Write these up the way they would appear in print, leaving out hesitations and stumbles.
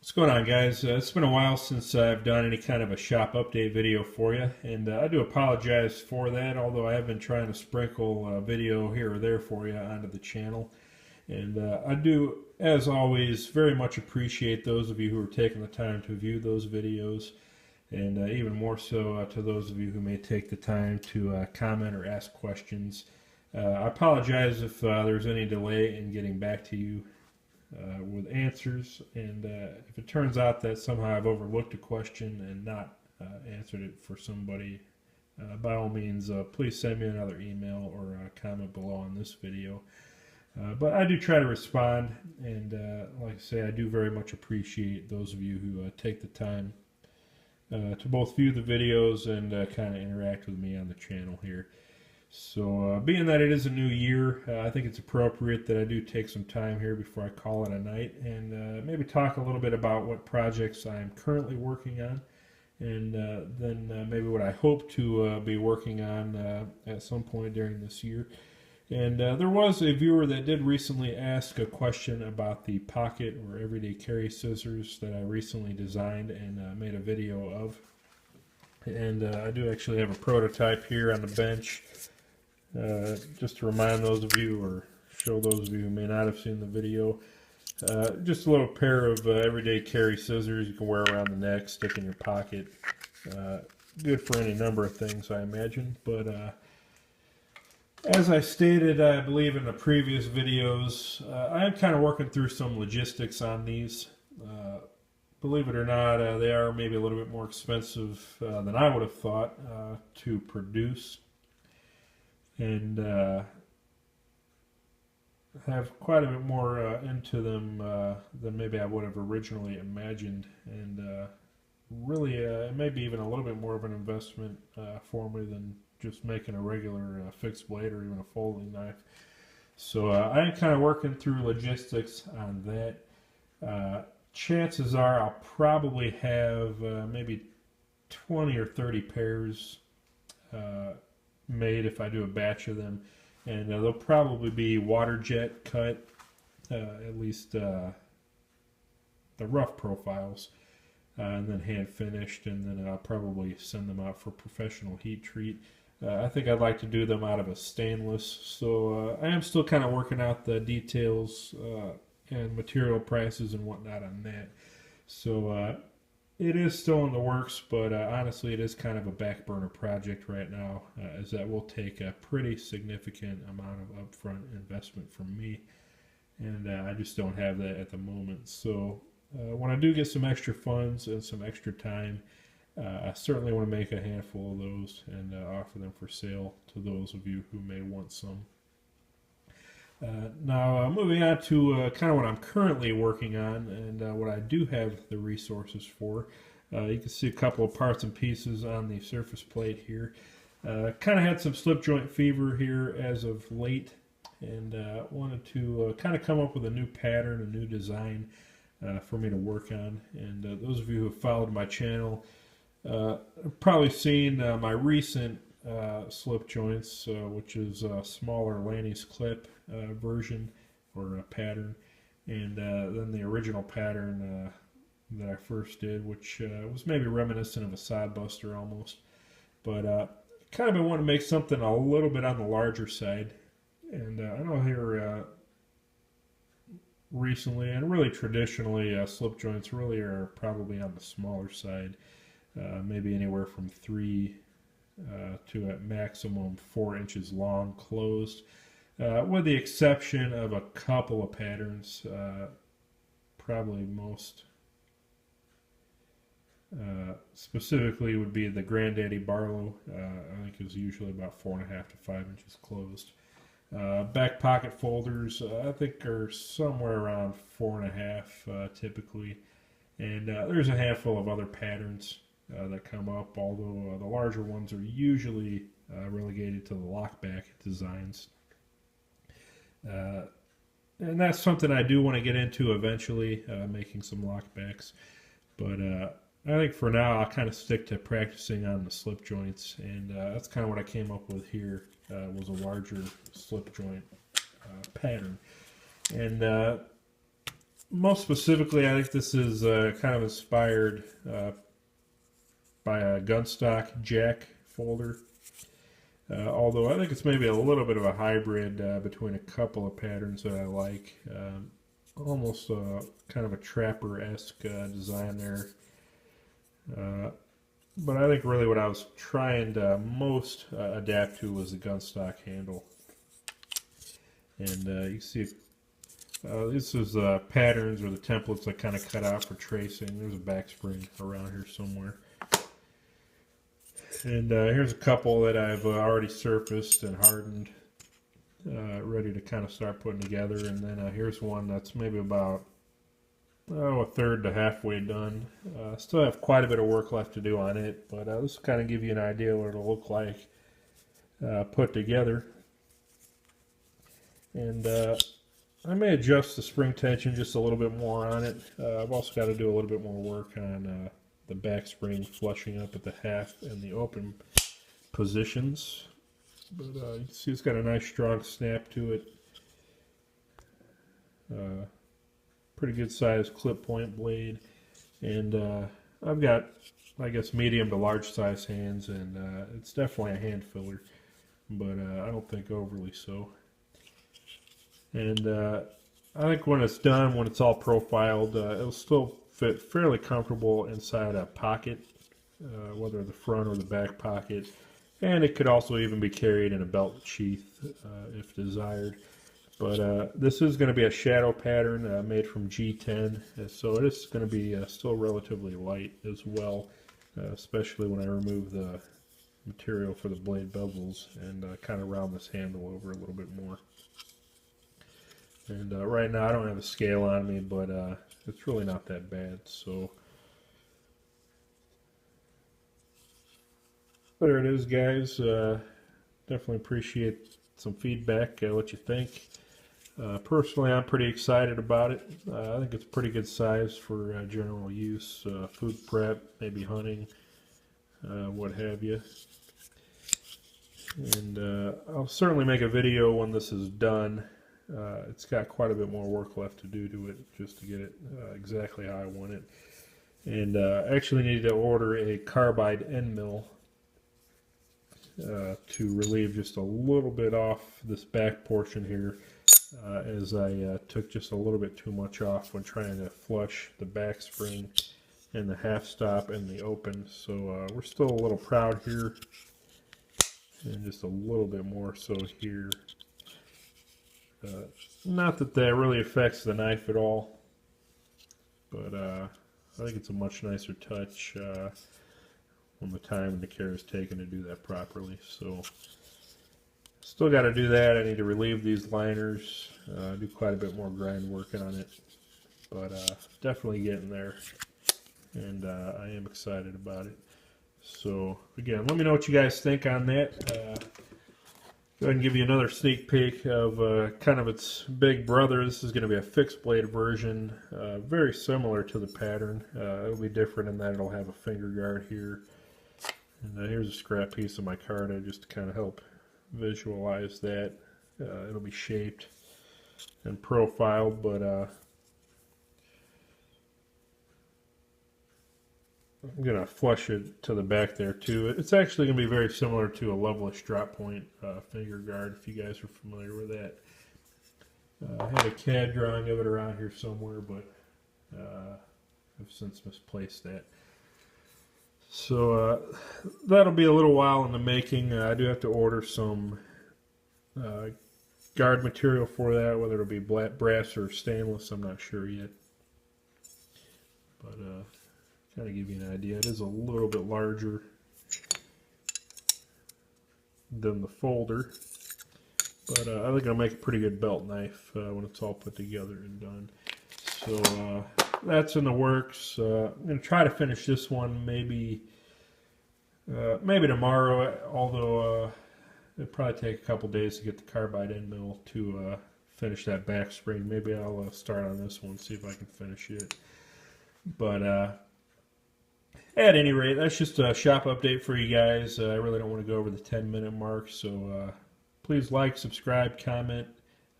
What's going on, guys? It's been a while since I've done any kind of a shop update video for you, and I do apologize for that, although I have been trying to sprinkle a video here or there for you onto the channel. And I do, as always, very much appreciate those of you who are taking the time to view those videos, and even more so to those of you who may take the time to comment or ask questions. I apologize if there's any delay in getting back to you with answers, and if it turns out that somehow I've overlooked a question and not answered it for somebody, by all means, please send me another email or comment below on this video. But I do try to respond, and like I say, I do very much appreciate those of you who take the time to both view the videos and kind of interact with me on the channel here. So being that it is a new year, I think it's appropriate that I do take some time here before I call it a night and maybe talk a little bit about what projects I'm currently working on, and then maybe what I hope to be working on at some point during this year. And there was a viewer that did recently ask a question about the pocket or everyday carry scissors that I recently designed and made a video of. And I do actually have a prototype here on the bench. Just to remind those of you, or show those of you who may not have seen the video, just a little pair of everyday carry scissors you can wear around the neck, stick in your pocket. Good for any number of things, I imagine. But as I stated, I believe in the previous videos, I am kind of working through some logistics on these. Believe it or not, they are maybe a little bit more expensive than I would have thought to produce, and have quite a bit more into them than maybe I would have originally imagined, and really it may be even a little bit more of an investment for me than just making a regular fixed blade or even a folding knife. So I'm kind of working through logistics on that. Chances are I'll probably have maybe 20 or 30 pairs made if I do a batch of them, and they'll probably be water jet cut, at least the rough profiles, and then hand finished, and then I'll probably send them out for professional heat treat. I think I'd like to do them out of a stainless, so I am still kind of working out the details and material prices and whatnot on that. So it is still in the works, but honestly, it is kind of a back burner project right now, as that will take a pretty significant amount of upfront investment from me, and I just don't have that at the moment. So when I do get some extra funds and some extra time, I certainly want to make a handful of those and offer them for sale to those of you who may want some. Now, moving on to kind of what I'm currently working on and what I do have the resources for. You can see a couple of parts and pieces on the surface plate here. Kind of had some slip joint fever here as of late, and wanted to kind of come up with a new pattern, a new design for me to work on. And those of you who have followed my channel have probably seen my recent slip joints, which is a smaller Lanny's clip version or a pattern, and then the original pattern that I first did, which was maybe reminiscent of a sod buster almost, but kind of been wanting to make something a little bit on the larger side. And I know here recently, and really traditionally, slip joints really are probably on the smaller side, maybe anywhere from 3 to at maximum 4 inches long closed, with the exception of a couple of patterns. Probably most specifically would be the Granddaddy Barlow. I think is usually about 4.5 to 5 inches closed. Back pocket folders, I think, are somewhere around 4.5 typically, and there's a handful of other patterns that come up, although the larger ones are usually relegated to the lockback designs. And that's something I do want to get into eventually, making some lockbacks. But I think for now I'll kind of stick to practicing on the slip joints, and that's kind of what I came up with here, was a larger slip joint pattern. And most specifically, I think this is kind of inspired by a gunstock jack folder. Although I think it's maybe a little bit of a hybrid between a couple of patterns that I like. Almost kind of a trapper-esque design there. But I think really what I was trying to most adapt to was the gunstock handle. And you see, this is patterns or the templates I kind of cut out for tracing. There's a back spring around here somewhere. And here's a couple that I've already surfaced and hardened, ready to kind of start putting together. And then here's one that's maybe about a third to halfway done. Still have quite a bit of work left to do on it, but this will kind of give you an idea what it'll look like put together. And I may adjust the spring tension just a little bit more on it. I've also got to do a little bit more work on the back spring flushing up at the half and the open positions. But you can see it's got a nice strong snap to it. Pretty good sized clip point blade. And I've got, I guess, medium to large size hands, and it's definitely a hand filler, but I don't think overly so. And I think when it's done, when it's all profiled, it'll still fit fairly comfortable inside a pocket, whether the front or the back pocket. And it could also even be carried in a belt sheath if desired. But this is going to be a shadow pattern made from G10, so it is going to be still relatively light as well, especially when I remove the material for the blade bezels and kind of round this handle over a little bit more. And right now I don't have a scale on me, but it's really not that bad. So there it is, guys. Definitely appreciate some feedback, what you think. Personally, I'm pretty excited about it. I think it's pretty good size for general use, food prep, maybe hunting, what have you. And I'll certainly make a video when this is done. It's got quite a bit more work left to do to it just to get it exactly how I want it. And I actually need to order a carbide end mill to relieve just a little bit off this back portion here, as I took just a little bit too much off when trying to flush the back spring and the half stop and the open. So we're still a little proud here, and just a little bit more so here. Not that that really affects the knife at all, but I think it's a much nicer touch when the time and the care is taken to do that properly. So still got to do that. I need to relieve these liners, do quite a bit more grind working on it, but definitely getting there, and I am excited about it. So again, let me know what you guys think on that. Go ahead and give you another sneak peek of kind of its big brother. This is going to be a fixed blade version, very similar to the pattern. It'll be different in that it'll have a finger guard here. And here's a scrap piece of micarta just to kind of help visualize that. It'll be shaped and profiled, but I'm going to flush it to the back there too. It's actually going to be very similar to a Loveless drop point finger guard, if you guys are familiar with that. I had a CAD drawing of it around here somewhere, but I've since misplaced that. So that'll be a little while in the making. I do have to order some guard material for that, whether it'll be brass or stainless, I'm not sure yet. But kind of give you an idea, it is a little bit larger than the folder, but I think I'll make a pretty good belt knife when it's all put together and done. So that's in the works. I'm going to try to finish this one maybe tomorrow, although it'll probably take a couple days to get the carbide end mill to finish that back spring. Maybe I'll start on this one, see if I can finish it. But at any rate, that's just a shop update for you guys. I really don't want to go over the 10-minute mark, so please like, subscribe, comment.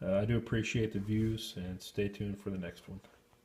I do appreciate the views, and stay tuned for the next one.